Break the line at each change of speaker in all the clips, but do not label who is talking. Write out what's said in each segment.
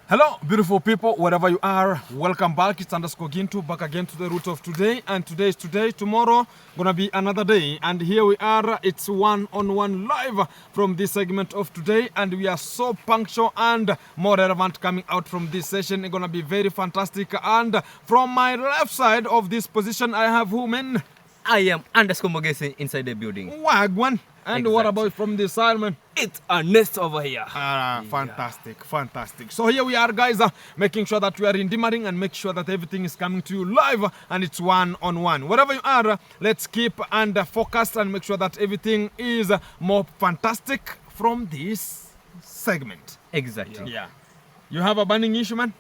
Hello, beautiful people, wherever you are, welcome back. It's underscore Gintu, back again to the root of today. And today is today, tomorrow gonna be another day. And here we are, it's one-on-one live from this segment of today. And we are so punctual and more relevant coming out from this session. It's gonna be very fantastic. And from my left side of this position, I have women.
I am underscore Mogesi inside the building.
Wagwan. And exactly. What about from this side, man?
It's a nest over here.
Fantastic, fantastic. So here we are, guys, making sure that we are endearing and make sure that everything is coming to you live and it's one-on-one. Wherever you are, let's keep and focus and make sure that everything is more fantastic from this segment.
Exactly.
Yeah. You have a burning issue, man?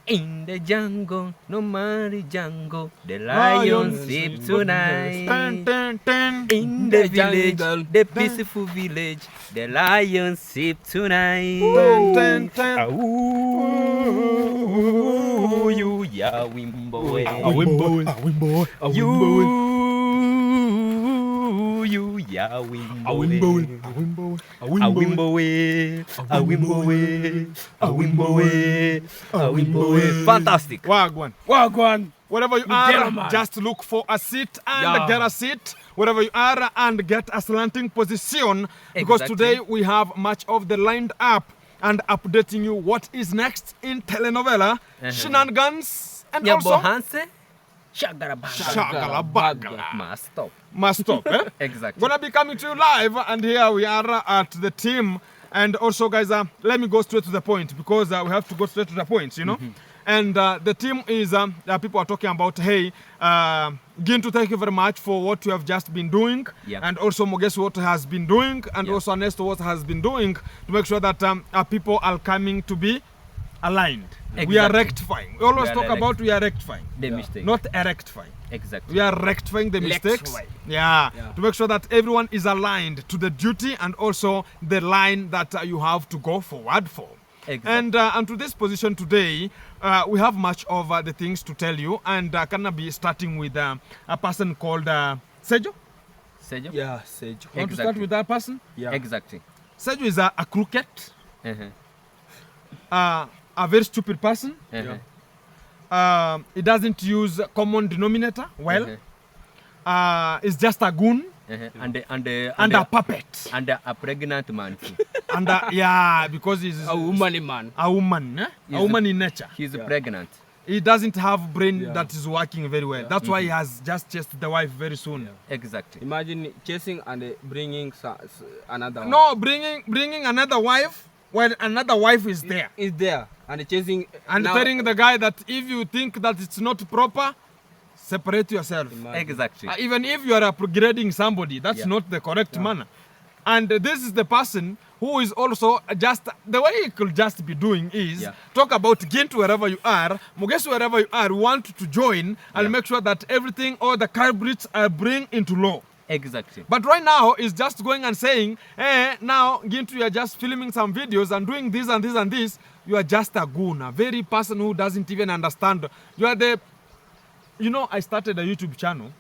In the jungle, no money jungle, the lions sleep tonight.
Dun, dun, dun.
In the village, the peaceful village, the lions sleep tonight.
Dun, dun, dun.
Ooh, you ya wimbo, you ya wimbo, fantastic.
Wagwan. Wherever you are, just look for a seat and get a seat. Wherever you are, and get a slanting position. Because today we have much of the lined up and updating you what is next in telenovela, shenanigans, and also Shagalabagala. Must stop, eh?
Exactly.
Gonna be coming to you live, and here we are at the team. And also, guys, let me go straight to the point because we have to go straight to the point, you know. And the team is, people are talking about, hey, Gintu, thank you very much for what you have just been doing. And also Mogesi what has been doing, and also Ernesto what has been doing to make sure that people are coming to be aligned. Exactly. We are rectifying. We always talk about we are rectifying.
The mistake.
Not rectifying.
Exactly.
We are rectifying the mistakes. To make sure that everyone is aligned to the duty and also the line that you have to go forward for. Exactly. And to this position today, we have much of the things to tell you, and can be starting with a person called Sejo.
Sejo?
Yeah, Sejo. Want to start with that person?
Yeah. Exactly.
Sejo is a crooked, a very stupid person. He doesn't use common denominator well. It's just a goon.
And
a puppet.
And a pregnant man too.
And because he's
a womanly man.
A woman, a woman in nature.
He's pregnant.
He doesn't have brain that is working very well. That's why he has just chased the wife very soon.
Exactly.
Imagine chasing and bringing another one.
No, bringing another wife when another wife is there.
Is there and chasing
and telling the guy that if you think that it's not proper, separate yourself.
Exactly.
Even if you are upgrading somebody, that's not the correct manner. And this is the person who is also just, the way he could just be doing is talk about Gintu wherever you are, Mogesi wherever you are, want to join and make sure that everything, all the culprits are bring into law.
Exactly.
But right now, it's just going and saying, hey, now Gintu, you are just filming some videos and doing this and this and this. You are just a goon, a very person who doesn't even understand. You are the, you know, I started a YouTube channel.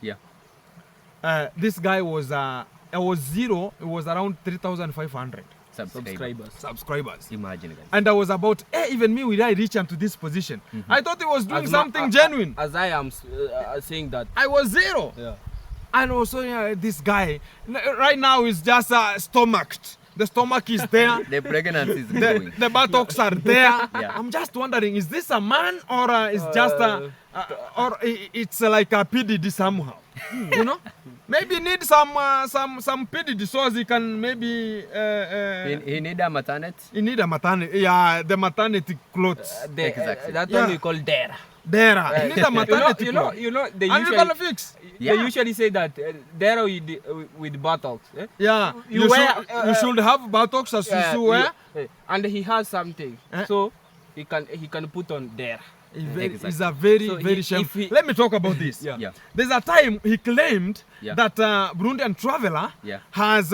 This guy was, I was zero. It was around 3,500 subscribers.
Imagine, guys.
And I was about, hey, even me, will I reach into this position? I thought he was doing something genuine.
As I am saying that.
I was zero. And also, this guy, right now is just stomached. The stomach is there.
The pregnancy is going.
The buttocks are there. I'm just wondering, is this a man or is just a, or it's like a PDD somehow? You know, maybe need some PDD so he can maybe.
He need a maternity.
He need a maternity. Yeah, the maternity clothes.
Exactly.
That one we call dare.
Dare. You need a maternity.
You know. They usually say that dare with buttocks.
Yeah. You should have buttocks as you should wear.
And he has something, so he can put on dare.
It's a very shameful. Let me talk about this. There's a time he claimed that Burundian traveler has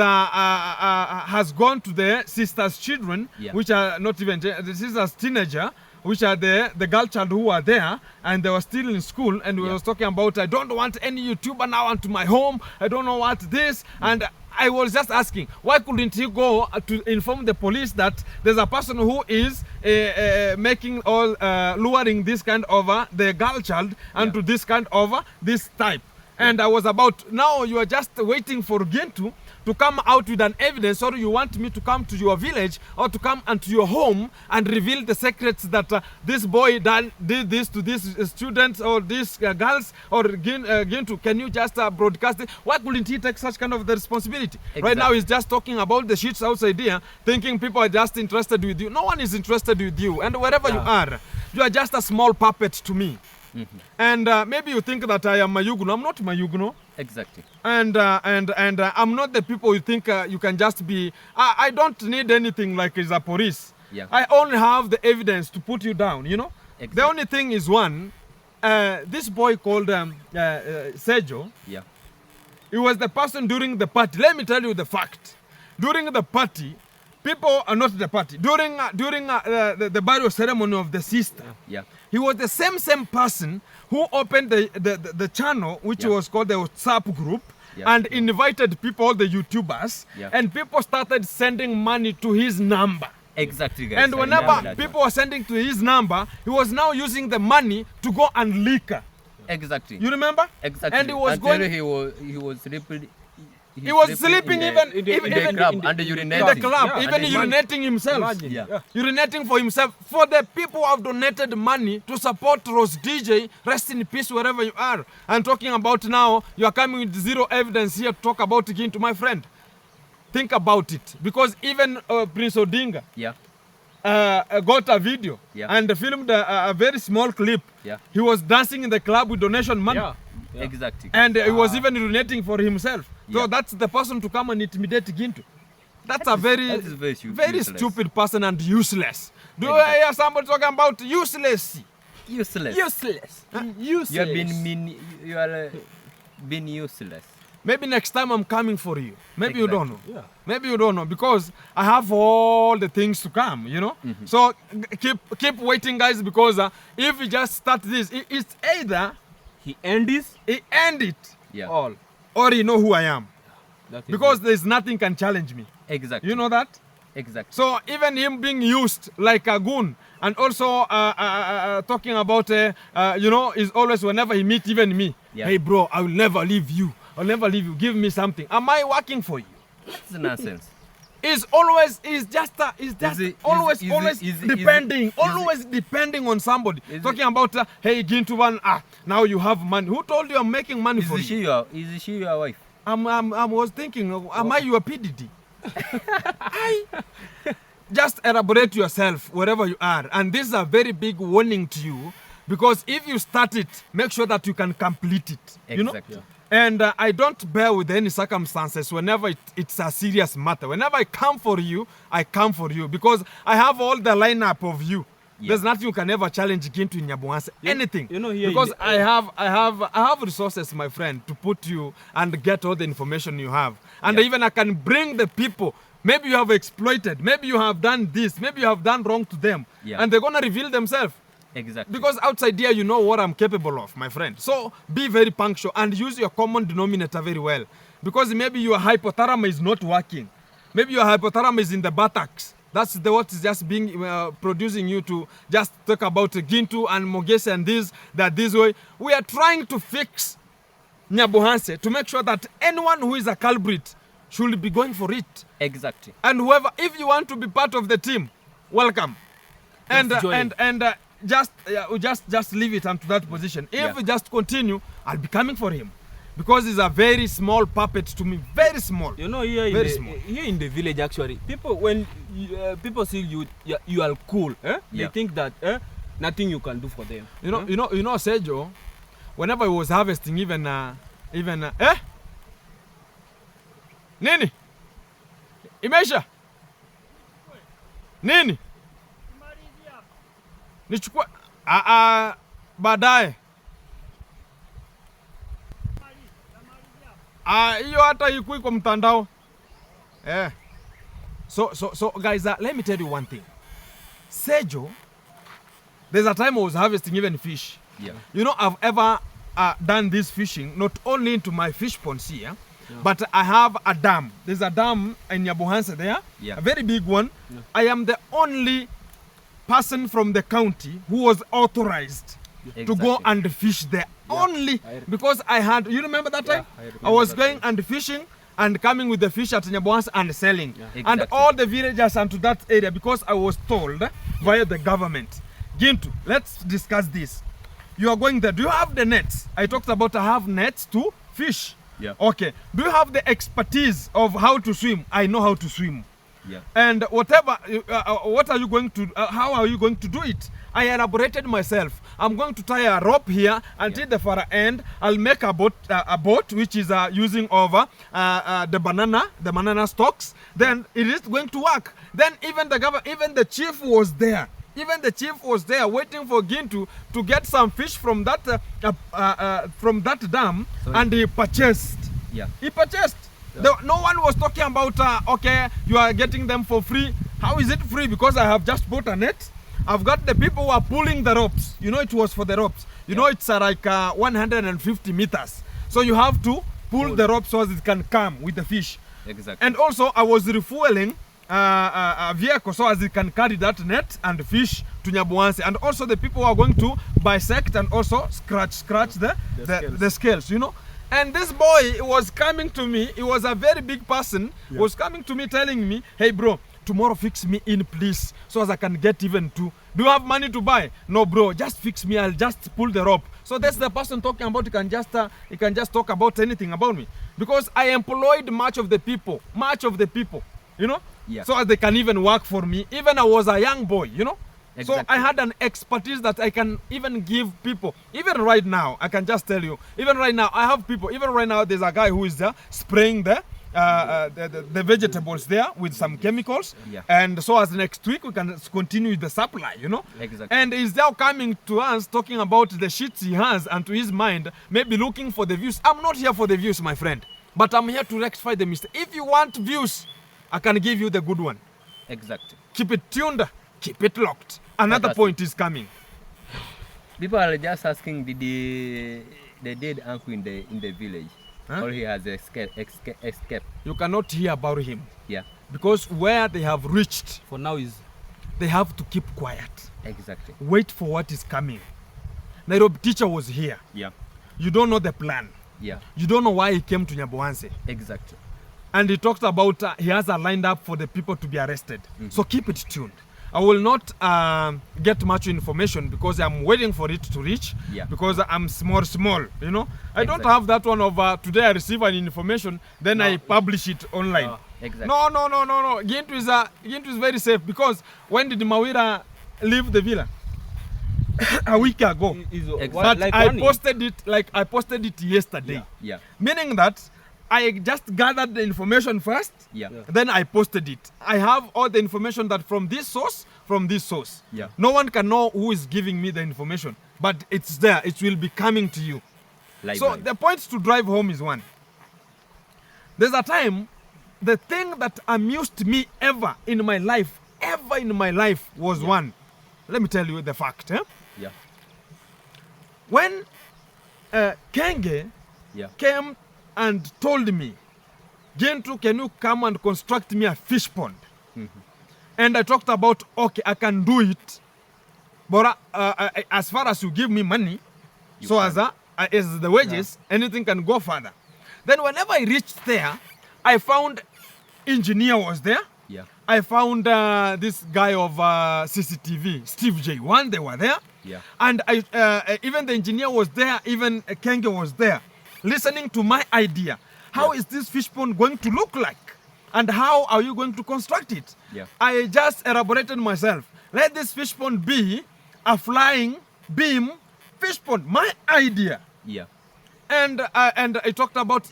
gone to the sister's children, which are not even the sister's teenager, which are the girl child who were there, and they were still in school, and we was talking about, I don't want any YouTuber now onto my home, I don't know what this, and I was just asking, why couldn't he go to inform the police that there's a person who is making all, luring this kind of the girl child onto this kind of this type. And I was about, now you are just waiting for Gintu to come out with an evidence, or you want me to come to your village or to come into your home and reveal the secrets that this boy did this to these students or these girls, or Gintu, can you just broadcast it? Why couldn't he take such kind of the responsibility? Exactly. Right now he's just talking about the shits outside here, thinking people are just interested with you. No one is interested with you, and wherever you are just a small puppet to me. And maybe you think that I am Mayuguno. I'm not Mayuguno.
Exactly.
And I'm not the people you think you can just be. I don't need anything like is a police.
Yeah.
I only have the evidence to put you down, you know.
Exactly.
The only thing is one, this boy called Sergio.
Yeah.
He was the person during the party. Let me tell you the fact. During the party, people are not the party. During the burial ceremony of the sister.
Yeah.
He was the same person who opened the channel, which was called the WhatsApp group, and invited people, the YouTubers, and people started sending money to his number.
Exactly, guys.
And whenever people were sending to his number, he was now using the money to go and liquor.
Exactly.
You remember?
Exactly.
And he was going.
He was sleeping.
He was sleeping even
in the club and urinating.
In the club, even urinating himself. Urinating for himself. For the people who have donated money to support Rose DJ, rest in peace wherever you are. I'm talking about now, you are coming with zero evidence here to talk about Gintu, my friend. Think about it. Because even Prince Odinga got a video and filmed a very small clip. He was dancing in the club with donation money.
Exactly.
And he was even urinating for himself. So that's the person to come and intimidate Gintu. That's a very stupid person and useless. Do I hear somebody talking about useless?
Useless.
Useless. Useless.
You are being useless.
Maybe next time I'm coming for you. Maybe you don't know. Yeah. Maybe you don't know, because I have all the things to come, you know. So keep waiting, guys, because if we just start this, it's either
he end it all,
or you know who I am. Because there's nothing can challenge me.
Exactly.
You know that?
Exactly.
So even him being used like a goon, and also talking about, you know, is always whenever he meets even me. Hey bro, I will never leave you. I'll never leave you. Give me something. Am I working for you?
That's nonsense.
Always depending on somebody. Talking about hey Gintu one, now you have money. Who told you I'm making money for you?
Is she your wife?
I was thinking, am I your PDD? Just elaborate yourself wherever you are. And this is a very big warning to you, because if you start it, make sure that you can complete it.
Exactly.
You know? And I don't bear with any circumstances whenever it's a serious matter. Whenever I come for you, because I have all the lineup of you. There's nothing you can ever challenge Gintu in Nyabuhanse. Anything.
You know, here
because I have resources, my friend, to put you and get all the information you have. And even I can bring the people. Maybe you have exploited. Maybe you have done this. Maybe you have done wrong to them. And they're going to reveal themselves.
Exactly.
Because outside here, you know what I'm capable of, my friend. So be very punctual and use your common denominator very well. Because maybe your hypothalamus is not working. Maybe your hypothalamus is in the buttocks. That's what is just being producing you to just talk about Gintu and Mogese and this way. We are trying to fix Nyabuhanse to make sure that anyone who is a culprit should be going for it.
Exactly.
And whoever, if you want to be part of the team, welcome. Just leave it unto that position. If we just continue, I'll be coming for him, because he's a very small puppet to me. Very small.
You know, here in the village, actually, people, when people see you are cool, they think that nothing you can do for them.
You know, Sergio, whenever he was harvesting, even Nini? Imesha? Nini? Nichukua baadaye. Hiyo hata ikui kwa mtandao. So guys, let me tell you one thing. Sergio There's a time I was harvesting even fish.
Yeah.
You know, I've ever done this fishing, not only into my fish ponds here, but I have a dam. There's a dam in Nyabohanse there,
Yeah.
a very big one. I am the only person from the county who was authorized to go and fish there. Only because I had, you remember that time? I was going and fishing and coming with the fish at Nyabohanse and selling. And
Exactly.
all the villagers and to that area, because I was told via the government, Gintu, let's discuss this. You are going there. Do you have the nets? I talked about I have nets to fish.
Yeah.
Okay. Do you have the expertise of how to swim? I know how to swim.
Yeah.
And whatever, what are you going to, how are you going to do it? I elaborated myself. I'm going to tie a rope here until the far end. I'll make a boat which is using over the banana stalks. Then it is going to work. Then even the chief was there. Even the chief was there waiting for Gintu to get some fish from that dam.
Sorry.
And he purchased.
Yeah.
He purchased. No one was talking about, okay, you are getting them for free. How is it free? Because I have just bought a net. I've got the people who are pulling the ropes. You know, it was for the ropes. You know, it's like 150 meters. So you have to pull the rope so as it can come with the fish.
Exactly.
And also, I was refueling a vehicle so as it can carry that net and fish to Nyabohanse. And also the people who are going to bisect and also scratch the scales, you know. And this boy was coming to me. He was a very big person. He was coming to me telling me, hey bro, tomorrow fix me in please so as I can get even two. Do you have money to buy? No bro, just fix me. I'll just pull the rope. So that's the person talking about. He can just talk about anything about me because I employed much of the people, you know.
Yeah.
So as they can even work for me. Even I was a young boy, you know.
Exactly.
So I had an expertise that I can even give people. Even right now, I can just tell you. Even right now, I have people. Even right now, there's a guy who is there spraying the vegetables there with some chemicals.
Yeah.
And so as next week we can continue with the supply, you know.
Exactly.
And he's now coming to us talking about the shits he has and to his mind, maybe looking for the views. I'm not here for the views, my friend, but I'm here to rectify the mistake. If you want views, I can give you the good one.
Exactly.
Keep it tuned, keep it locked. Another
Fantastic.
point is coming.
People are just asking the dead uncle in the village.
Huh?
Or he has escaped.
You cannot hear about him
Yeah.
because where they have reached,
For now is
they have to keep quiet.
Exactly.
Wait for what is coming. Nairobi teacher was here.
Yeah.
You don't know the plan.
Yeah.
You don't know why he came to Nyabohanse.
Exactly.
And he talked about he has a lined up for the people to be arrested. So keep it tuned. I will not get much information because I'm waiting for it to reach.
Yeah.
Because I'm small, you know. I don't
Exactly.
have that one of today I receive an information, then I publish it online.
Exactly.
No. Gintu is very safe because when did Mawira leave the villa? A week ago.
is
But
like
I
one
posted it yesterday.
Yeah.
Meaning that I just gathered the information first,
Yeah.
then I posted it. I have all the information that from this source.
Yeah.
No one can know who is giving me the information, but it's there. It will be coming to you.
Live,
So
live.
the point to drive home is one. There's a time, the thing that amused me ever in my life was one. Let me tell you the fact.
Yeah.
When Kenge
Yeah.
came and told me, Gintu, can you come and construct me a fish pond? And I talked about, okay, I can do it, but as far as you give me money, as the wages, anything can go further. Then whenever I reached there, I found engineer was there.
Yeah.
I found this guy of CCTV, Steve J1, they were there.
Yeah.
And even the engineer was there, even Kenge was there, listening to my idea. How is this fish pond going to look like? And how are you going to construct it?
Yeah.
I just elaborated myself. Let this fish pond be a flying beam fish pond, my idea.
Yeah.
And I talked about,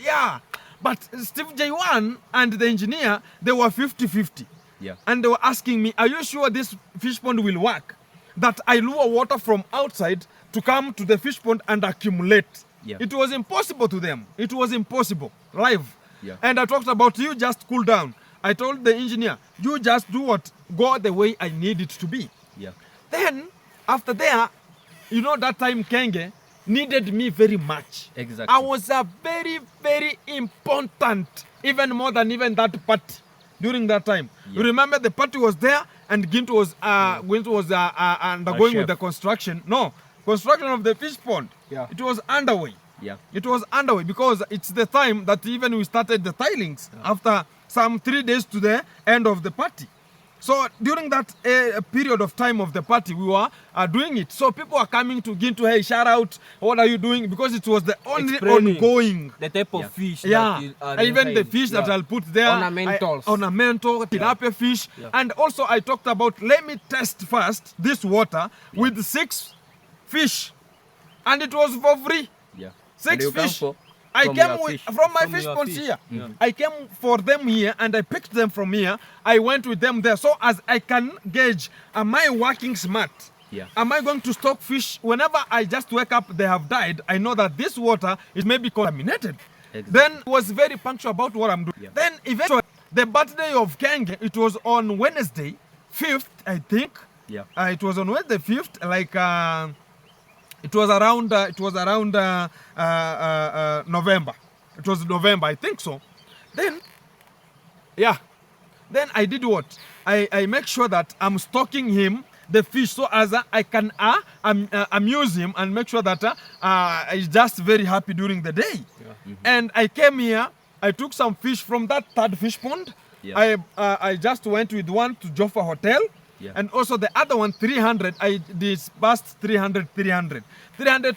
but Steve J1 and the engineer, they were 50-50.
Yeah.
And they were asking me, are you sure this fish pond will work? That I lure water from outside to come to the fish pond and accumulate.
Yeah.
It was impossible to them. It was impossible. Live.
Yeah.
And I talked about you just cool down. I told the engineer, you just do what? Go the way I need it to be.
Yeah.
Then after there, you know that time Kenge needed me very much.
Exactly.
I was a very, very important, even more than even that party during that time.
Yeah.
You remember the party was there and Gintu was undergoing with
chef.
the construction. No, construction of the fish pond.
Yeah.
It was underway.
Yeah.
It was underway because it's the time that even we started the tilings after some 3 days to the end of the party. So during that period of time of the party, we were doing it. So people are coming to Gintu, hey, shout out, what are you doing? Because it was the only
Explaining
ongoing.
the type of fish
Yeah,
that are
even the
inside.
fish that I'll put there.
Ornamentals.
Ornamental, tilapia fish.
Yeah.
And also I talked about, let me test first this water with 6 fish. And it was for free.
Yeah.
6 fish. I
from
came
your
with,
fish.
from my
From
fish
your
ponds
fish.
here.
Yeah.
I came for them here and I picked them from here. I went with them there. So as I can gauge, am I working smart?
Yeah.
Am I going to stock fish? Whenever I just wake up, they have died. I know that this water is maybe contaminated.
Exactly.
Then was very punctual about what I'm doing.
Yeah.
Then eventually, the birthday of Kenge, it was on Wednesday, 5th, I think.
Yeah.
It was on Wednesday 5th, like it was around November. It was November, I think so. Then, yeah. Then I did what? I make sure that I'm stocking him the fish so as I can amuse him and make sure that he's just very happy during the day.
Yeah.
And I came here. I took some fish from that 3rd fish pond.
Yeah.
I just went with one to Joffa Hotel.
Yeah.
And also the other one, 300, I disbursed 300. 300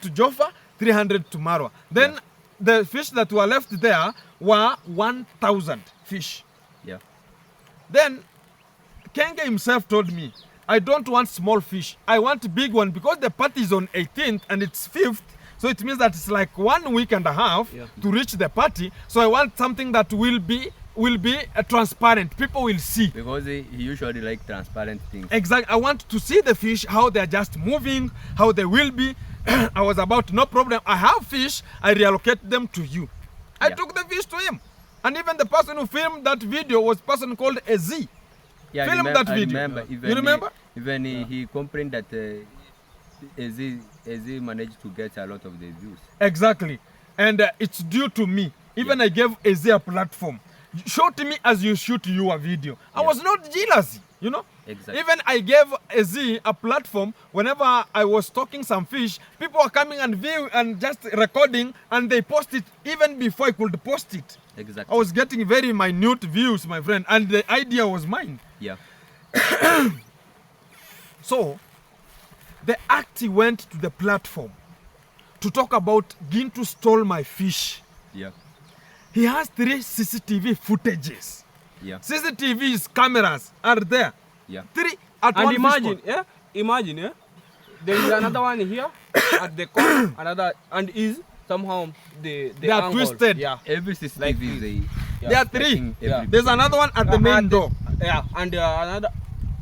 to Joffa, 300 to Marwa. Then the fish that were left there were 1,000 fish.
Yeah.
Then Kenge himself told me, I don't want small fish. I want big one because the party is on 18th and it's 5th. So it means that it's like 1 week and a half to reach the party. So I want something that will be transparent. People will see.
Because he usually like transparent things.
Exactly. I want to see the fish, how they're just moving, how they will be. I was about, no problem. I have fish. I reallocate them to you. I took the fish to him. And even the person who filmed that video was a person called Az.
Yeah,
Film that video.
I remember. Even
You remember?
He complained that Az managed to get a lot of the views.
Exactly. And it's due to me. Even I gave Az a platform. Shoot me as you shoot your video. I was not jealous, you know.
Exactly.
Even I gave Az a platform. Whenever I was stocking some fish, people were coming and view and just recording, and they post it even before I could post it.
Exactly.
I was getting very minute views, my friend, and the idea was mine.
Yeah.
So the actie went to the platform to talk about Gintu stole my fish.
Yeah.
He has 3 CCTV footages.
Yeah.
CCTV's cameras are there.
Yeah.
3 at
And
one
imagine,
fish pond.
imagine, there is another one here at the corner, another, and is somehow the
They are
angle.
twisted.
Yeah.
Every CCTV
Like
is
this.
a...
There are
tracking
3.
every-
There's another one at the main
And-
door.
Yeah, and another,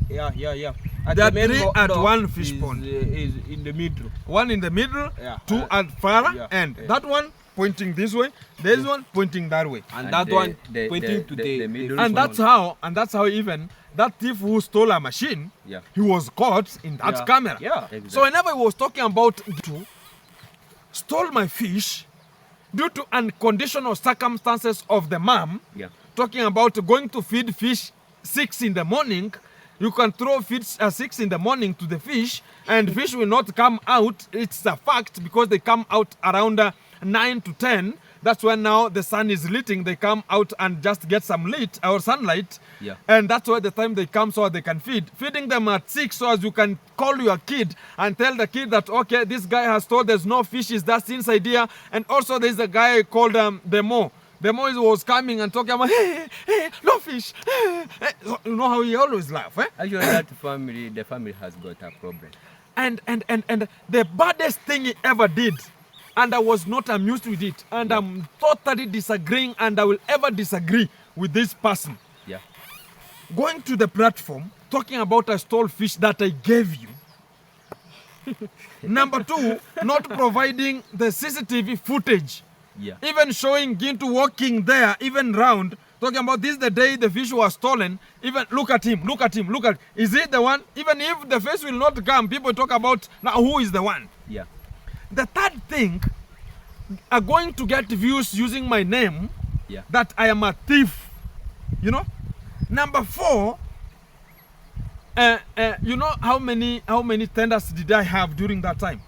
yeah. At
There are
the main
3
door
at one fish
is,
pond.
is in the middle.
One in the middle,
Yeah.
2 at far
Yeah.
end.
Yeah.
That one pointing this way, this one pointing that way.
And,
And
that
the-
one
the-
pointing
the-
to
the
the
middle
fish
And
pond.
that's how even that thief who stole a machine,
Yeah.
he was caught in that
Yeah.
camera.
Yeah.
Exactly.
So whenever he was talking about Gintu stole my fish due to unconditional circumstances of the mom,
Yeah.
talking about going to feed fish 6 in the morning, you can throw fish at 6 in the morning to the fish and fish will not come out. It's a fact because they come out around 9 to 10. That's when now the sun is lighting. They come out and just get some light or sunlight.
Yeah.
And that's why the time they come so they can feed. Feeding them at 6 so as you can call your kid and tell the kid that, okay, this guy has told there's no fishes, that's inside here. And also there's a guy called Demo. Demo was coming and talking about, hey, no fish. Hey. So, you know how he always laugh, eh?
Actually, the family has got a problem.
And the baddest thing he ever did, and I was not amused with it, and I'm totally disagreeing, and I will ever disagree with this person.
Yeah.
Going to the platform, talking about a stole fish that I gave you. Number 2, not providing the CCTV footage.
Yeah.
Even showing Gintu walking there, even round, talking about this is the day the fish was stolen. Even look at him. Is he the one? Even if the face will not come, people talk about now who is the one.
Yeah.
The third thing, are going to get views using my name, that I am a thief. You know? Number 4, you know how many tenders did I have during that time?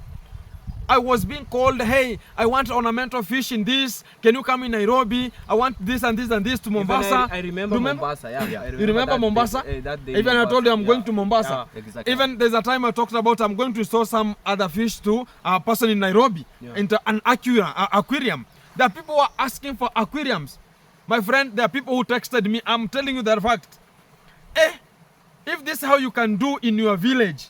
I was being called, hey, I want ornamental fish in this. Can you come in Nairobi? I want this and this and this to Mombasa.
I remember Mombasa.
You remember Mombasa?
That day
Even
Mombasa,
I told you I'm going to Mombasa.
Yeah, exactly.
Even there's a time I talked about I'm going to store some other fish to a person in Nairobi into an aquarium. There are people who are asking for aquariums. My friend, there are people who texted me. I'm telling you the fact. If this is how you can do in your village,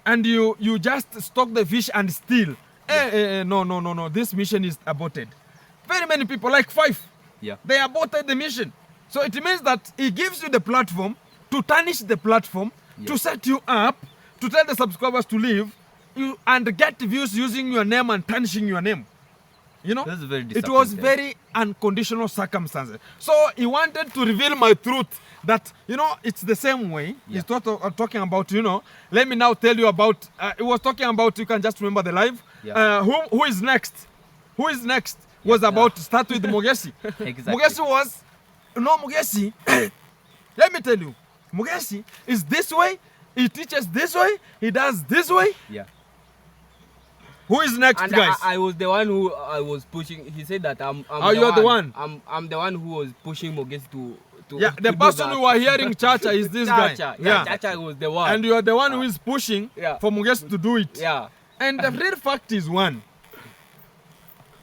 and you just stock the fish and steal, no. This mission is aborted. Very many people, like 5, they aborted the mission. So it means that he gives you the platform to tarnish the platform, to set you up, to tell the subscribers to leave, and get views using your name and tarnishing your name. You know, it was very unconditional circumstances. So he wanted to reveal my truth that, you know, it's the same way. He's talking about, you know, let me now tell you about, he was talking about, you can just remember the live. Who is next? Who is next was about to start with Mogesi.
Exactly.
Mogesi was, Mogesi, let me tell you, Mogesi is this way, he teaches this way, he does this way. Who is next,
and
guys?
I was the one who I was pushing. He said that I'm
you're the one.
I'm the one who was pushing Mogesi to
the person who are hearing Chacha is this guy.
Chacha was the one.
And you are the one who is pushing for Mogesi to do it. And the real fact is one.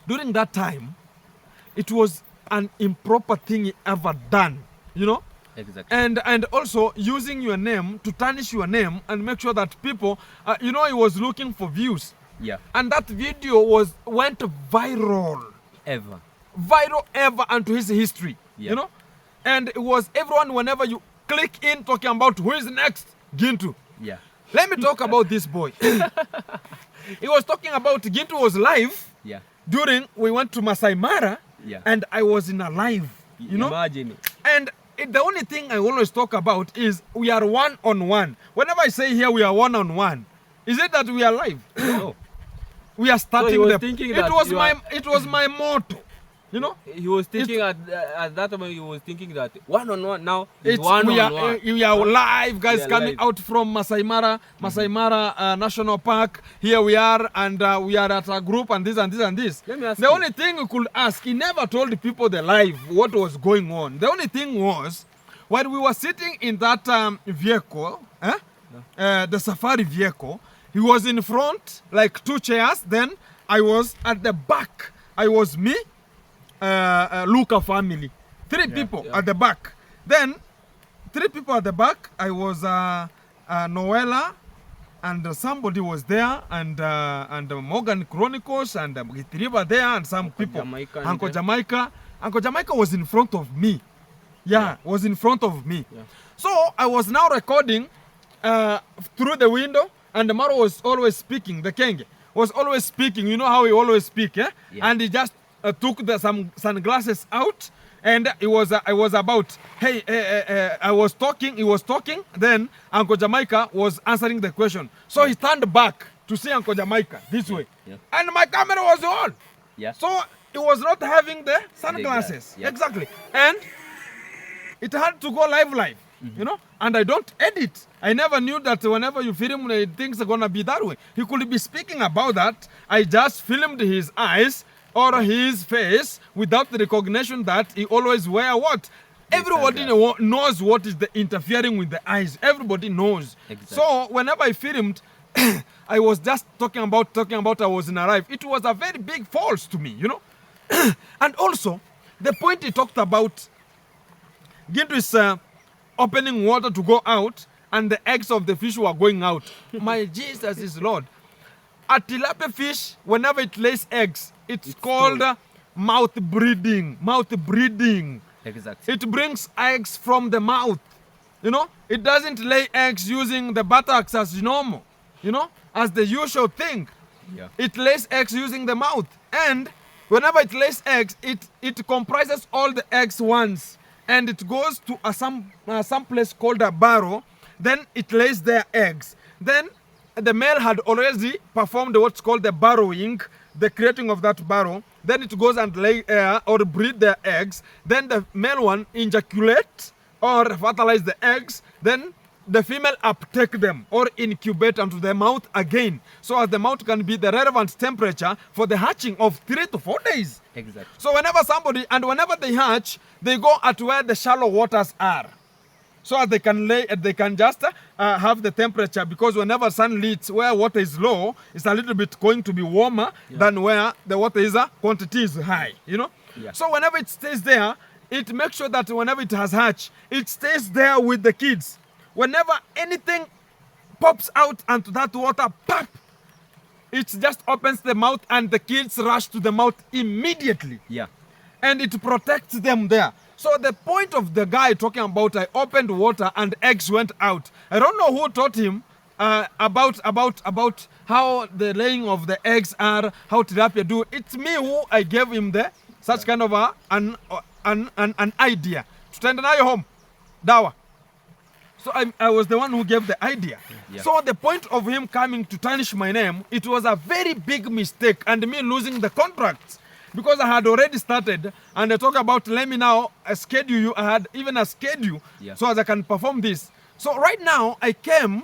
During that time, it was an improper thing he ever done. You know?
Exactly.
And also using your name to tarnish your name and make sure that people, you know, he was looking for views. And that video went viral. Viral ever unto his history. You know? And it was everyone, whenever you click in talking about who is next, Gintu. Let me talk about this boy. He was talking about Gintu was live during we went to Masai Mara and I was in a live. You know?
Imagine it.
And the only thing I always talk about is we are one-on-one. Whenever I say here we are one-on-one, is it that we are live? No. We are starting it was my motto. You know?
He was thinking at that time he was thinking that one-on-one now is one-on-one.
We are live, guys, coming out from Masai Mara National Park. Here we are, and we are at a group and this and this and this.
Let me ask
the only thing we could ask, he never told the people the live what was going on. The only thing was, when we were sitting in that vehicle, the safari vehicle, he was in front, like 2 chairs. Then I was at the back. I was me, Luca family. 3 people at the back. Then 3 people at the back. I was Noella, and somebody was there, and Morgan Chronicles, and Gitriba there, and some people. Uncle Jamaica. Uncle Jamaica was in front of me. Was in front of me. So I was now recording through the window. And the Maro was always speaking, the Kenge was always speaking, you know how he always speak, And he just took some sunglasses out, and I was about, hey, I was talking, he was talking, then Uncle Jamaica was answering the question. So he turned back to see Uncle Jamaica this way. And my camera was on. So he was not having the sunglasses. Exactly. And it had to go live. You know, and I don't edit. I never knew that whenever you film, things are gonna be that way. He could be speaking about that. I just filmed his eyes or his face without the recognition that he always wear what? Everybody knows what is the interfering with the eyes. Everybody knows. So whenever I filmed, I was just talking about I was in a live. It was a very big false to me, you know. And also, the point he talked about, Gintu is opening water to go out, and the eggs of the fish were going out. My Jesus is Lord. A tilapia fish, whenever it lays eggs, it's called mouth breeding. Mouth breeding.
Exactly.
It brings eggs from the mouth. You know, it doesn't lay eggs using the buttocks as normal. You know, as the usual thing. It lays eggs using the mouth, and whenever it lays eggs, it comprises all the eggs once. and it goes to some place called a barrow. Then it lays their eggs. Then the male had already performed what's called the burrowing, the creating of that barrow. Then it goes and lay or breed their eggs. Then the male one ejaculate or fertilize the eggs. Then the female uptake them or incubate onto the mouth again, so as the mouth can be the relevant temperature for the hatching of 3 to 4 days.
Exactly.
So whenever they hatch, they go at where the shallow waters are, so as they can just have the temperature, because whenever sun leads where water is low, it's a little bit going to be warmer than where the water is quantity is high, you know. So whenever it stays there, it makes sure that whenever it has hatched, it stays there with the kids. Whenever anything pops out onto that water, pop, it just opens the mouth and the kids rush to the mouth immediately.
Yeah.
And it protects them there. So the point of the guy talking about, I opened water and eggs went out. I don't know who taught him about how the laying of the eggs are, how tilapia do. It's me who I gave him such kind of an idea. Tutaenda nayo home, dawa. So I was the one who gave the idea.
Yeah.
So the point of him coming to tarnish my name, it was a very big mistake, and me losing the contract, because I had already started, and I talk about, let me now schedule you. I had even a schedule so as I can perform this. So right now I came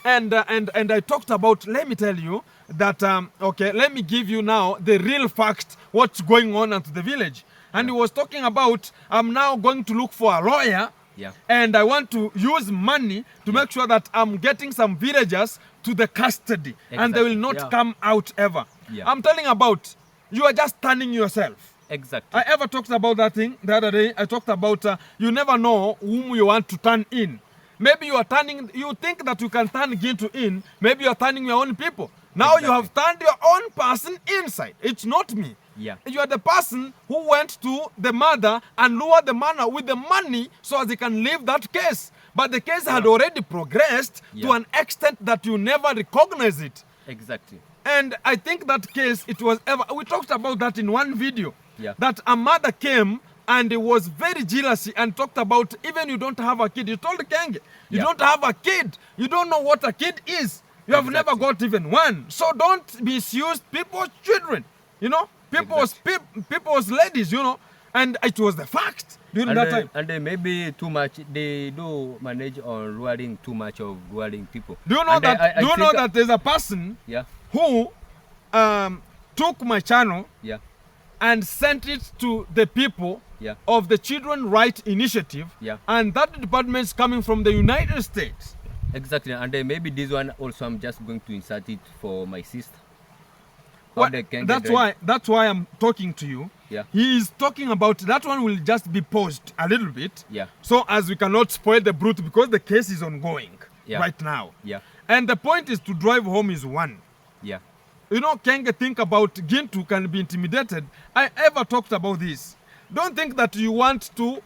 and I talked about, let me tell you that, okay, let me give you now the real fact, what's going on at the village. And he was talking about, I'm now going to look for a lawyer.
Yeah.
And I want to use money to make sure that I'm getting some villagers to the custody.
Exactly.
And they will not come out ever.
Yeah.
I'm telling about, you are just turning yourself.
Exactly.
I ever talked about that thing the other day. I talked about you never know whom you want to turn in. Maybe you think that you can turn Gintu in. Maybe you are turning your own people. Now you have turned your own person inside. It's not me.
Yeah.
You are the person who went to the mother and lured the man with the money so as they can leave that case. But the case had already progressed to an extent that you never recognize it.
Exactly.
And I think that case, we talked about that in one video.
Yeah.
That a mother came and it was very jealousy and talked about, even you don't have a kid. You told Kenge, you don't have a kid. You don't know what a kid is. You have never got even one. So don't misuse people's children, you know. People's ladies, you know, and it was the fact during that time.
And maybe too much, they do manage on luring too much of luring people.
Do you know that there's a person who took my channel and sent it to the people of the Children Right Initiative, and that department is coming from the United States.
Exactly, and maybe this one also I'm just going to insert it for my sister.
Well, that's why I'm talking to you.
Yeah.
He is talking about that one will just be paused a little bit.
Yeah.
So as we cannot spoil the brute because the case is ongoing right now.
Yeah.
And the point is to drive home is one.
Yeah.
You know, Kenge think about Gintu can be intimidated. I ever talked about this. Don't think that you want to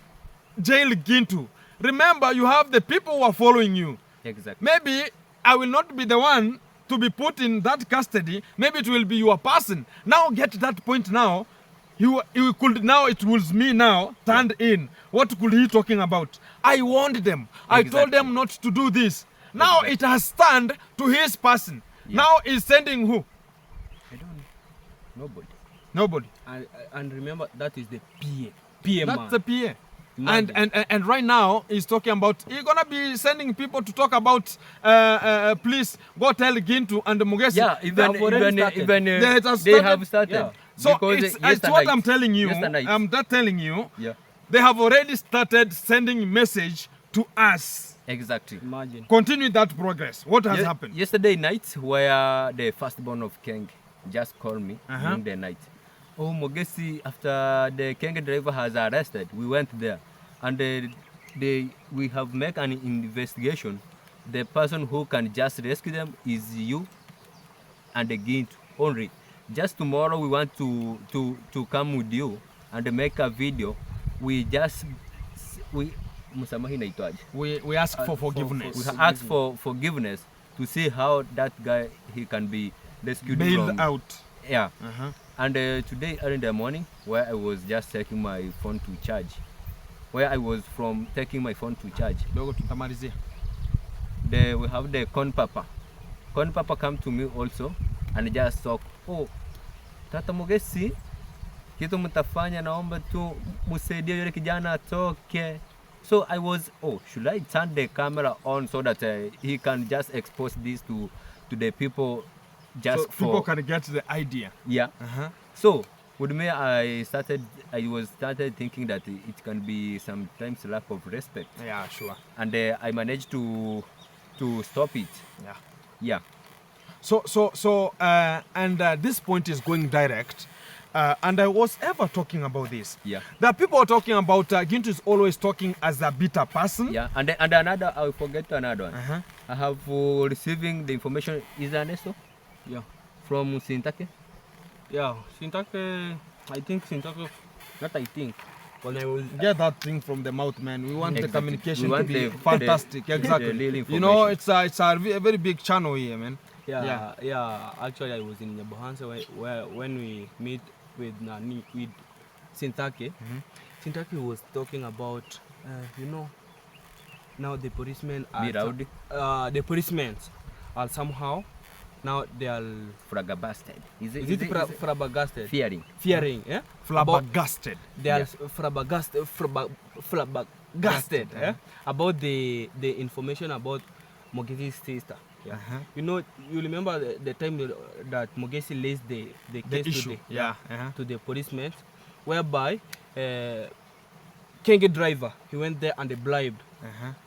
jail Gintu. Remember, you have the people who are following you.
Exactly.
Maybe I will not be the one to be put in that custody. Maybe it will be your person. Now get that point now. It was me now turned in. What could he talking about? I warned them. I told them not to do this. Now it has turned to his person. Now he's sending who?
I don't know.
Nobody.
And remember, that is the PA.
That's the PA. And right now he's talking about he's gonna be sending people to talk about please go tell Gintu and Mugesi.
Yeah, even they have started. Yeah.
So it's what I'm telling you. I'm not telling you.
Yeah.
They have already started sending message to us.
Exactly.
Imagine.
Continue that progress. What has happened?
Yesterday night, where the firstborn of Keng just called me during the night. Oh, Mogesi, after the Kenge driver has arrested, we went there. And we have made an investigation. The person who can just rescue them is you and the Gintu only. Just tomorrow we want to come with you and make a video. We ask
for forgiveness.
We ask for forgiveness to see how that guy he can be rescued.
Bailed out.
Yeah. And today early in the morning, where I was just checking my phone to charge, where I was from taking my phone to charge.
Dogo tutamalizia.
We have the corn papa. Corn papa come to me also and just talk, oh, Tata Mogesi, kitu mtafanya naomba tu musaidie yule kijana atoke. So I was, oh, should I turn the camera on so that he can just expose this to the people, just
so people can get the idea.
Yeah. So with me, I was started thinking that it can be sometimes lack of respect.
Yeah, sure.
And I managed to stop it.
Yeah.
Yeah.
So and this point is going direct. And I was ever talking about this.
Yeah.
There are people talking about Gintu is always talking as a bitter person.
Yeah. And another, I forget another one. I have receiving the information. Is that Ernesto?
Yeah.
From Sintake?
Yeah, Sintake, I think Sintake, not I think. When I was
Get that thing from the mouth, man. We want the communication
We want
to be
the-
fantastic. Exactly.
the real
You know,
information.
it's a very big channel here, man.
yeah. Actually, I was in Nyabohansa when we meet with Sintake. Sintake was talking about, now the policemen
Be rowdy.
The policemen are somehow now they are
Flabbergasted. Is it
flabbergasted?
fearing?
Fearing, yeah.
Flabbergasted.
They are
Yeah.
flabbergasted, about the information about Mogesi's sister. Yeah. You remember the time that Mogesi raised the case
issue.
to the policemen, whereby Kenge driver, he went there and they bribed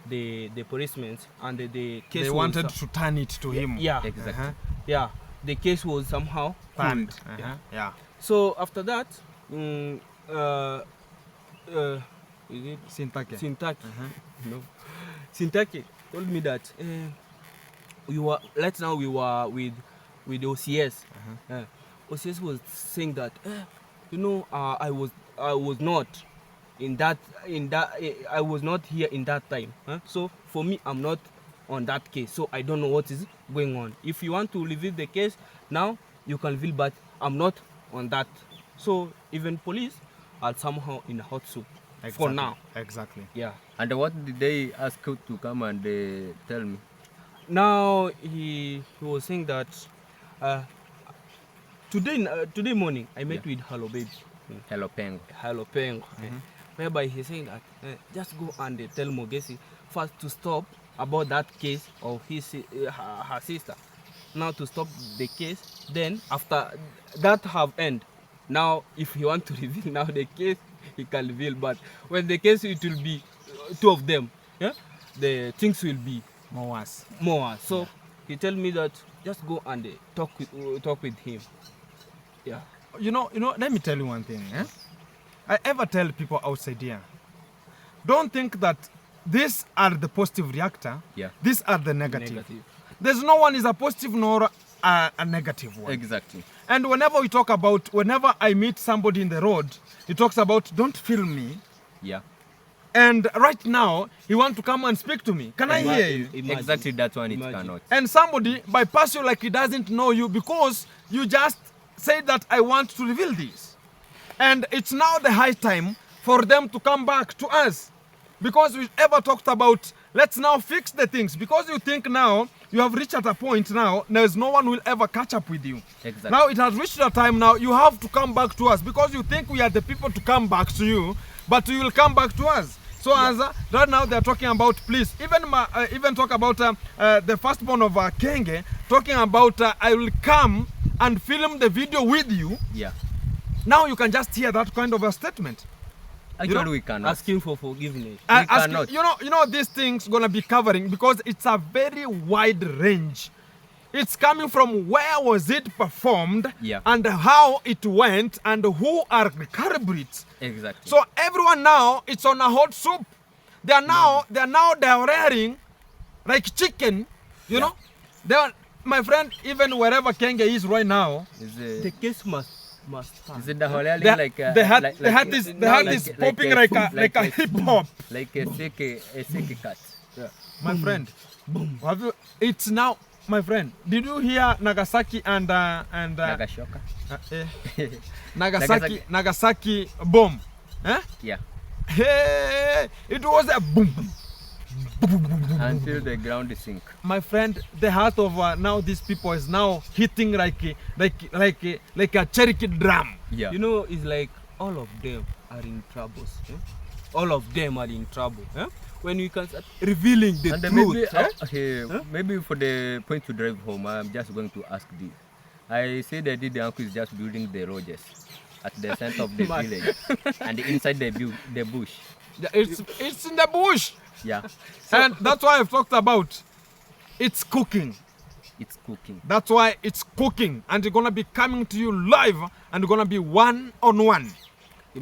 the policemen, and the case
They
was,
wanted to turn it to him.
yeah,
Exactly.
yeah, the case was somehow
Turned.
cooled.
Yeah.
So after that, is it
Sintake.
Sintake? No. Sintake told me that we were with OCS. OCS was saying that I was not I was not here in that time. So for me, I'm not on that case. So I don't know what is going on. If you want to reveal the case now, you can reveal, but I'm not on that. So even police are somehow in a hot soup for now.
Exactly.
Yeah.
And what did they ask you to come and tell me?
Now he was saying that today morning I met with Hello Baby.
Hello, Pengo.
Hello Pengo. Whereby he's saying that just go and tell Mogesi first to stop about that case of her sister. Now to stop the case, then after that have end, now if he want to reveal now the case, he can reveal, but when the case it will be two of them, the things will be
More.
So he tell me that just go and talk with him. Yeah.
You know, let me tell you one thing. I ever tell people outside here, don't think that these are the positive reactor.
Yeah.
These are the negative. There's no one is a positive nor a negative one.
Exactly.
And whenever I meet somebody in the road, he talks about, don't film me.
Yeah.
And right now, he want to come and speak to me. Can I hear you?
Imagine.
Exactly that one.
Imagine.
It cannot.
And somebody bypass you like he doesn't know you because you just say that I want to reveal this. And it's now the high time for them to come back to us. Because we ever talked about, let's now fix the things. Because you think now, you have reached at a point now, there's no one will ever catch up with you.
Exactly.
Now it has reached a time now, you have to come back to us. Because you think we are the people to come back to you, but you will come back to us. So as right now they're talking about, please, even talk about the firstborn of Kenge, talking about I will come and film the video with you.
Yeah.
Now you can just hear that kind of a statement.
Actually, we cannot.
Asking for forgiveness.
cannot.
You know these things gonna be covering because it's a very wide range. It's coming from where was it performed,
Yeah.
and how it went, and who are the culprits.
Exactly.
So everyone now it's on a hot soup. They are rearing like chicken, you know. They are, my friend, even wherever Kenge is right now,
The case must stand.
Is it the Holali
the hat is popping like a hip hop.
Like a sick cat.
Yeah.
My friend, it's now, my friend. Did you hear Nagasaki and
Nagashoka.
Nagasaki bomb?
Yeah.
Hey, it was a boom.
Until the ground is sink.
My friend, the heart of now these people is now hitting like a Cherokee drum.
Yeah.
You know, it's like all of them are in troubles. Eh? All of them are in trouble. Eh? When you can start revealing the
And
truth.
maybe, maybe for the point to drive home, I'm just going to ask this. I see that the uncle is just building the Rogers at the center of the village and inside the bush.
It's in the bush.
Yeah,
And that's why I've talked about it's cooking.
it's cooking.
That's why it's cooking. And it's going to be coming to you live and going to be one-on-one.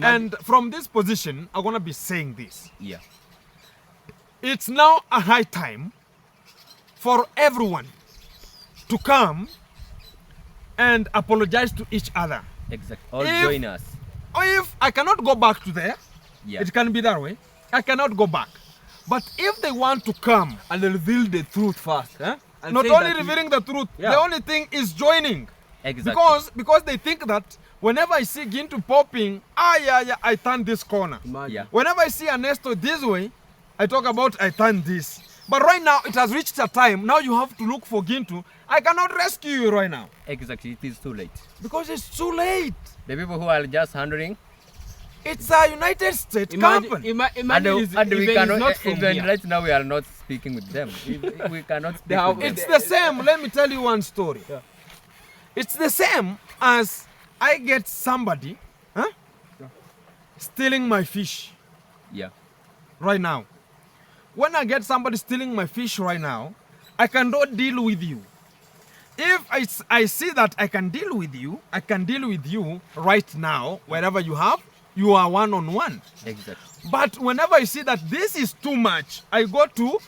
And from this position, I'm going to be saying this.
Yeah,
It's now a high time for everyone to come and apologize to each other.
exactly. All
If-
join us.
Or if I cannot go back to there,
Yeah,
it can be that way. I cannot go back. But if they want to come,
And reveal the truth first. Eh? And
not
say
only
that you-
revealing the truth,
Yeah.
the only thing is joining.
exactly.
Because they think that whenever I see Gintu popping, I turn this corner.
Imagine.
Yeah.
Whenever I see Ernesto this way, I talk about I turn this. But right now, it has reached a time. Now you have to look for Gintu. I cannot rescue you right now.
Exactly, it is too late.
Because it's too late.
The people who are just handling,
It's a United States company.
Imagine
and
it's,
we
even
cannot,
it's not from
even
here.
right now we are not speaking with them. We cannot speak
have-
with them.
It's the same. Let me tell you one story.
Yeah.
It's the same as I get somebody stealing my fish
Yeah,
right now. When I get somebody stealing my fish right now, I cannot deal with you. If I see that I can deal with you, I can deal with you right now, wherever you are one-on-one.
exactly.
But whenever I see that this is too much, I go to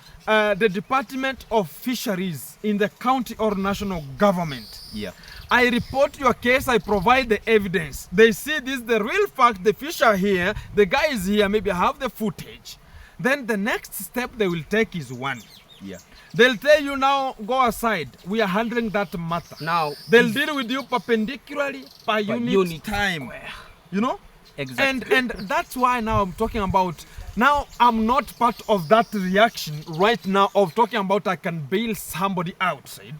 the Department of Fisheries in the county or national government.
Yeah,
I report your case, I provide the evidence. They see this, the real fact, the fish are here, the guy is here, maybe I have the footage. Then the next step they will take is one.
yeah,
They'll tell you now, go aside. We are handling that matter.
Now,
They'll deal with you perpendicularly per unit time. You know?
exactly.
And that's why now I'm talking about, now I'm not part of that reaction right now of talking about I can bail somebody outside.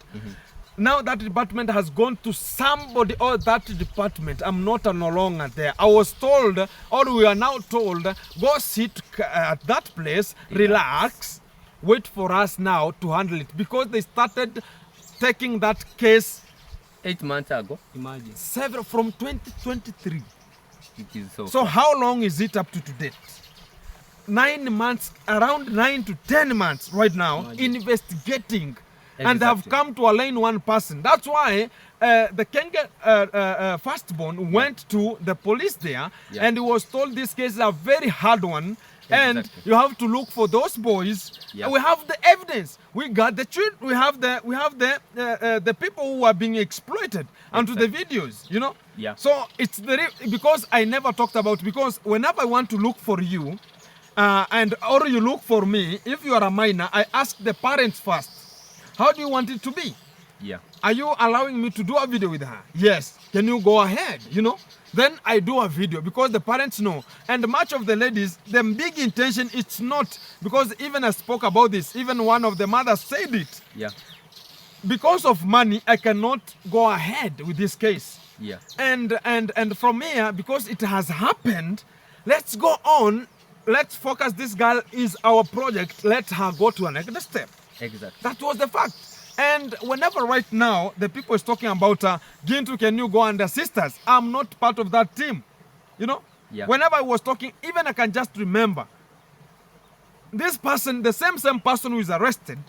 Now that department has gone to somebody or that department. I'm not no longer there. I was told, or we are now told, go sit at that place, relax, wait for us now to handle it. Because they started taking that case
8 months ago,
imagine.
from 2023.
it is so.
So how long is it up to date? 9 months, around 9 to 10 months right now,
Imagine.
investigating. And have
Exactly.
come to align one person. That's why the Kenge firstborn went to the police there,
Yeah.
and he was told this case is a very hard one, and
Exactly.
you have to look for those boys.
Yeah.
We have the evidence. We got the truth. We have the people who are being exploited onto the videos. You know.
Yeah.
So it's because I never talked about, because whenever I want to look for you, or you look for me, if you are a minor, I ask the parents first. How do you want it to be?
Yeah,
Are you allowing me to do a video with her? Yes. Can you go ahead? You know? Then I do a video because the parents know. And much of the ladies, the big intention, it's not, because even I spoke about this, even one of the mothers said it.
yeah,
Because of money, I cannot go ahead with this case.
yeah,
And from here, because it has happened, let's go on. Let's focus. This girl is our project. Let her go to a next step.
exactly.
That was the fact. And whenever right now the people is talking about Gintu, can you go and assist us? I'm not part of that team. You know?
Yeah.
Whenever I was talking, even I can just remember this person, the same person who is arrested.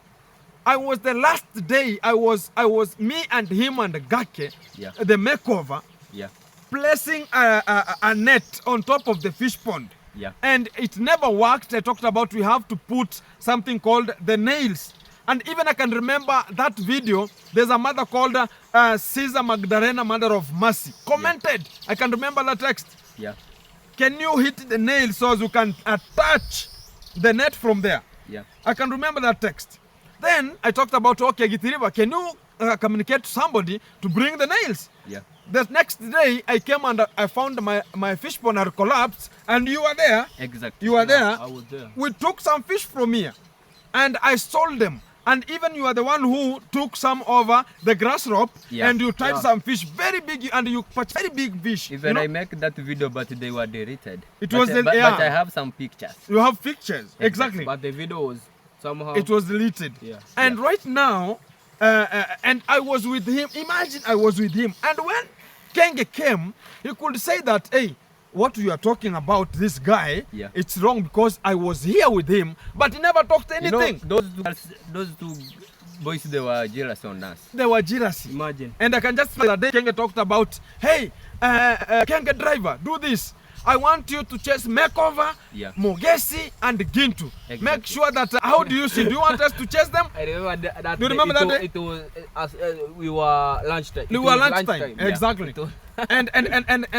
I was the last day. I was me and him and Gake,
Yeah.
the makeover,
Yeah,
placing a net on top of the fish pond.
yeah,
And it never worked. I talked about we have to put something called the nails. And even I can remember that video. There's a mother called Caesar Magdalena, Mother of Mercy, commented. I can remember the text.
yeah,
Can you hit the nail so as you can attach the net from there?
yeah,
I can remember that text. Then I talked about, okay, Githiriba, can you communicate to somebody to bring the nails?
yeah,
The next day, I came and I found my fish pond had collapsed, and you were there.
Exactly.
You were there.
I was there.
We took some fish from here, and I sold them. And even you are the one who took some over the grass rope,
Yeah.
and you tied some fish very big, and you put very big fish.
Even
you know?
I make that video, but they were deleted.
It
but,
was
but,
yeah.
but I have some pictures.
You have pictures, exactly.
But the video was somehow.
It was deleted.
Yeah.
And right now, and I was with him. Imagine I was with him. And when Kenge came, he could say that, hey, what you are talking about, this guy,
Yeah.
it's wrong because I was here with him, but he never talked anything.
You know, those two boys, they were jealous on us.
They were jealous.
Imagine.
And I can just say that day Kenge talked about, hey, Kenge driver, do this. I want you to chase Makeover,
Yeah.
Mogesi, and Gintu. Make
Exactly.
sure that, how do you see? Do you want us to chase them?
I remember that.
Do you remember that day?
It was as we were lunchtime.
We
It
were
was
lunchtime.
Yeah.
Exactly.
It was-
and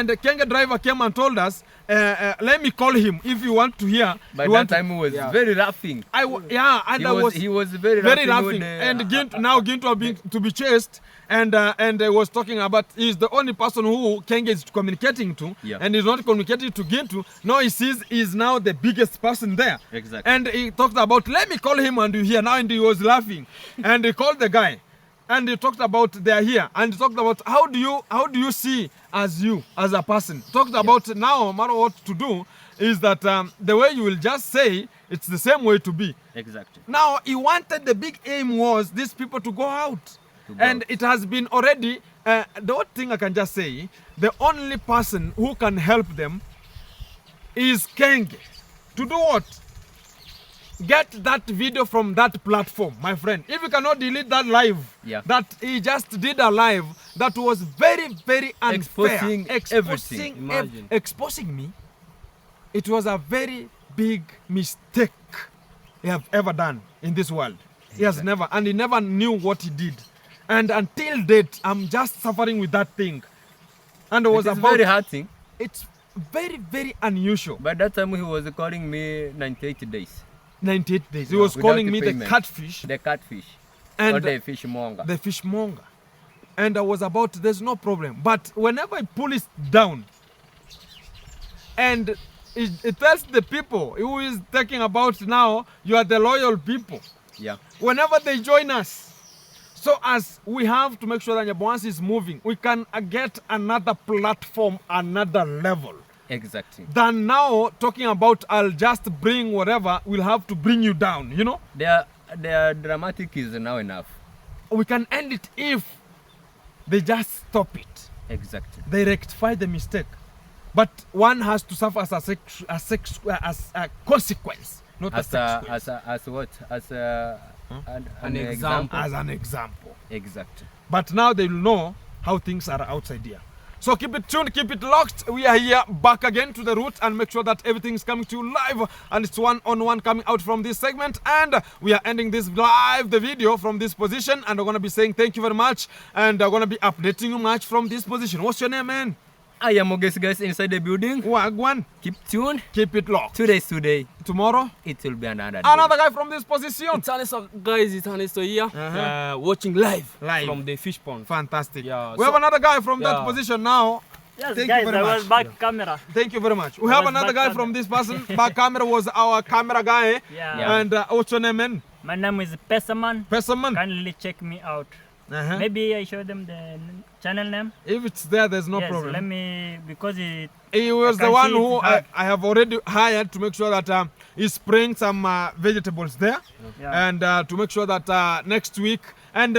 the Kenge driver came and told us, let me call him if you want to hear.
By
you
that
want
time, he was
Yeah.
very laughing.
yeah, and
He was very
very
laughing.
laughing. And Gintu, now Gintu are being to be chased, and I was talking about he's the only person who Kenge is communicating to,
Yeah.
and he's not communicating to Gintu. Now he sees he's now the biggest person there.
Exactly.
And he talked about, let me call him and you hear. Now, and he was laughing, and he called the guy. And he talked about they're here, and he talked about how do you see as you as a person. Talked about now, no matter what to do, is that the way you will just say it's the same way to be.
Exactly.
Now he wanted, the big aim was these people to go out,
To go
and
out.
it has been already. The one thing I can just say, the only person who can help them is Kenge. To do what? Get that video from that platform, my friend. If you cannot delete that live,
Yeah.
that he just did a live, that was very, very unfair.
Exposing everything.
Imagine.
Exposing me. It was a very big mistake he have ever done in this world. He has never, and he never knew what he did. And until date, I'm just suffering with that thing. And it was
It's
about,
very hurting.
it's very, very unusual.
By that time, he was calling me 98 days.
98 days. He
Yeah,
was
without
calling
the
me
payment.
the catfish.
The catfish.
And
or the fishmonger.
the fishmonger. And I was about, there's no problem. But whenever I pull it down, and it tells the people who is talking about now, you are the loyal people.
Yeah.
Whenever they join us, so as we have to make sure that Nyaboans is moving, we can get another platform, another level.
Exactly.
Than now talking about I'll just bring whatever, we'll have to bring you down, you know?
Their dramatic is now enough.
We can end it if they just stop it.
Exactly.
They rectify the mistake. But one has to suffer as a consequence, not
As
a
a,
sequence.
as what? As a,
An example.
As an example.
Exactly.
But now they will know how things are outside here. So keep it tuned, keep it locked. We are here back again to the root and make sure that everything is coming to you live, and it's one-on-one coming out from this segment. And we are ending this live, the video from this position, and we're going to be saying thank you very much, and we're going to be updating you much from this position. What's your name, man?
I am Mogesi, guys, inside the building.
Wagwan.
Keep tuned.
Keep it locked.
Today's today.
Tomorrow,
It will be another day.
another guy from this position.
It's Anesto, guys. It's Anesto here,
Uh-huh.
watching live
Live.
from the fish pond.
Fantastic.
Yeah,
We have
so-
another guy from that
Yeah.
position now.
Yes,
Thank
guys,
you very
I
much.
was back camera.
Thank you very much. We
I
have
was
another
back
guy from
camera.
this person. Back camera was our camera guy.
Yeah.
And what's your name, man?
My name is Pesaman.
Pesserman.
Kindly check me out.
Uh-huh.
Maybe I show them the channel name.
If it's there, there's no
yes,
problem.
let me, because it,
He was
I
the
can
one
see
who
it's hard.
I have already hired to make sure that he's spraying some vegetables there,
Yeah.
and to make sure that next week, and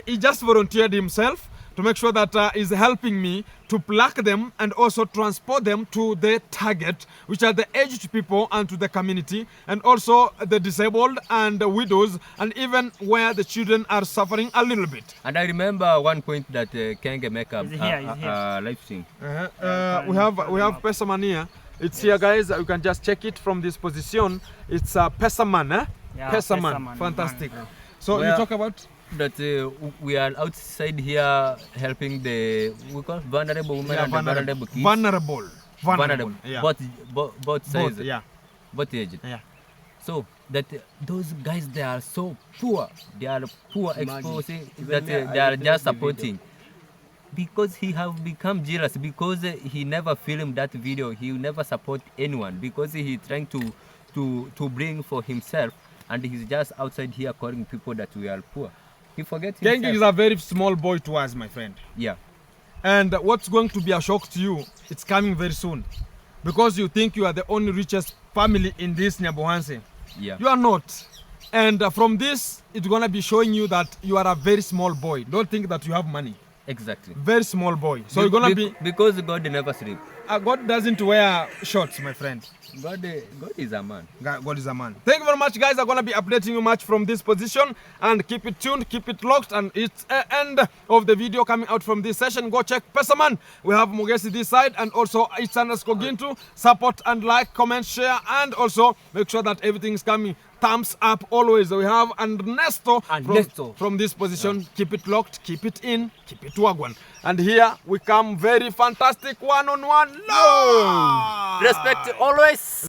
he just volunteered himself to make sure that he's helping me to pluck them and also transport them to the target, which are the aged people and to the community, and also the disabled and the widows, and even where the children are suffering a little bit.
And I remember one point that Kenge make a
He's here, he's here.
live stream.
We have Pesserman here. It's here, guys. You can just check it from this position. It's Pesserman, eh?
Yeah,
Pesserman.
Pesserman.
Fantastic. So
Where-
you talk about
That we are outside here helping the we call vulnerable women and the vulnerable kids.
vulnerable.
Vulnerable.
Yeah.
Both sizes.
Both, yeah.
Both ages.
Yeah.
So that those guys, they are so poor. They are poor
Imagine.
exposing
Even
that
me, I
they are
upload
just
the
supporting. Because he have become jealous, because he never filmed that video, he never support anyone, because he trying to bring for himself, and he's just outside here calling people that we are poor. He forgets himself.
Kengi is a very small boy to us, my friend.
Yeah.
And what's going to be a shock to you, it's coming very soon. Because you think you are the only richest family in this Nyabohanse.
Yeah.
You are not. And from this, it's going to be showing you that you are a very small boy. Don't think that you have money.
Exactly.
Very small boy. So you're going to be...
Because God never sleep.
God doesn't wear shorts, my friend.
God is a man.
God is a man. Thank you very much, guys. I'm going to be updating you much from this position. And keep it tuned, keep it locked. And it's the end of the video coming out from this session. Go check Pesaman. We have Mogesi this side. And also, it's _Gintu. Support and like, comment, share. And also, make sure that everything is coming. Thumbs up always. We have Ernesto from this position. Yeah. Keep it locked, keep it in, keep it wagwan. And here we come very fantastic one-on-one love.
Respect always.